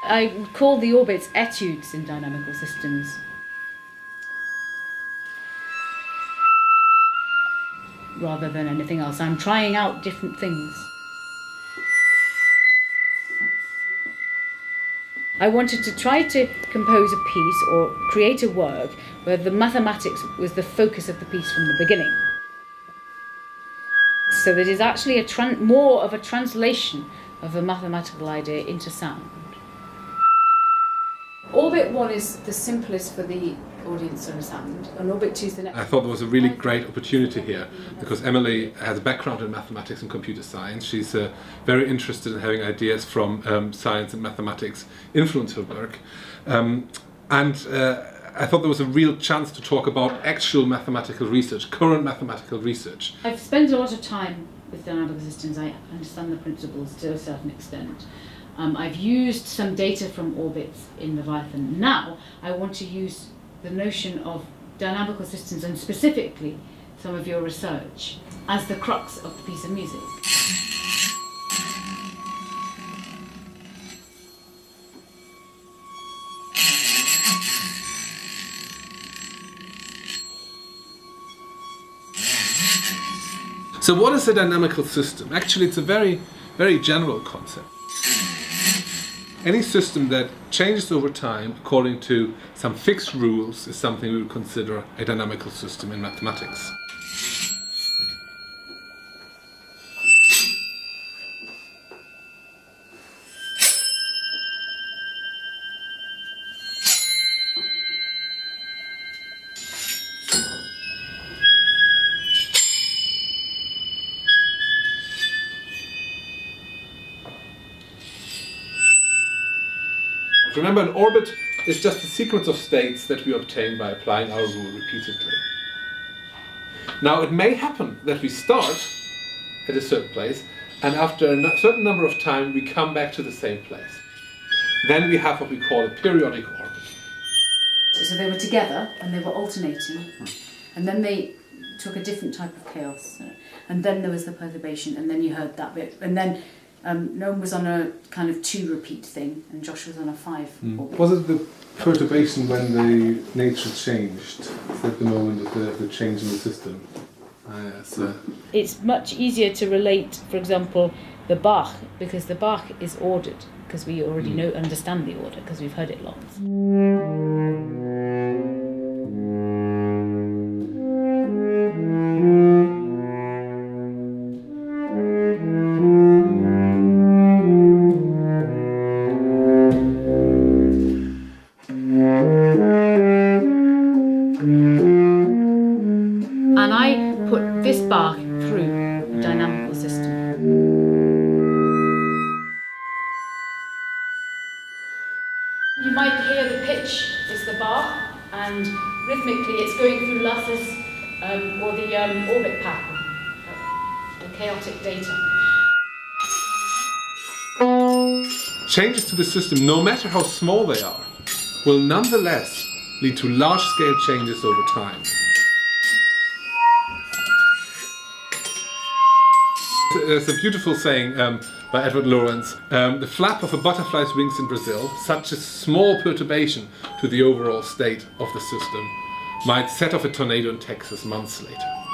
I call the orbits etudes in dynamical systems. Rather than anything else. I'm trying out different things. I wanted to try to compose a piece or create a work where the mathematics was the focus of the piece from the beginning. So that it's actually more of a translation of a mathematical idea into sound. Orbit 1 is the simplest for the audience to understand, and Orbit 2 is the next. I thought there was a really great opportunity here because Emily has a background in mathematics and computer science. She's very interested in having ideas from science and mathematics influence her work. I thought there was a real chance to talk about actual mathematical research, current mathematical research. I've spent a lot of time with dynamical systems. I understand the principles to a certain extent. I've used some data from orbits in Leviathan. Now I want to use the notion of dynamical systems and specifically some of your research as the crux of the piece of music. So what is a dynamical system? Actually, it's a very, very general concept. Any system that changes over time according to some fixed rules is something we would consider a dynamical system in mathematics. Remember, an orbit is just a sequence of states that we obtain by applying our rule repeatedly. Now, it may happen that we start at a certain place, and after a certain number of time, we come back to the same place. Then we have what we call a periodic orbit. So they were together, and they were alternating, and then they took a different type of chaos, and then there was the perturbation, and then you heard that bit, and then Noam was on a kind of 2 repeat thing, and Josh was on a 5. Was it the perturbation when the nature changed? Is that the moment of the change in the system? Yes. It's much easier to relate, for example, the Bach, because the Bach is ordered, because we already understand the order, because we've heard it lots. And I put this Bach through a dynamical system. You might hear the pitch is the Bach, and rhythmically it's going through Lasse's or the orbit pattern, the chaotic data. Changes to the system, no matter how small they are, will nonetheless lead to large-scale changes over time. There's a beautiful saying by Edward Lorenz, the flap of a butterfly's wings in Brazil, such a small perturbation to the overall state of the system, might set off a tornado in Texas months later.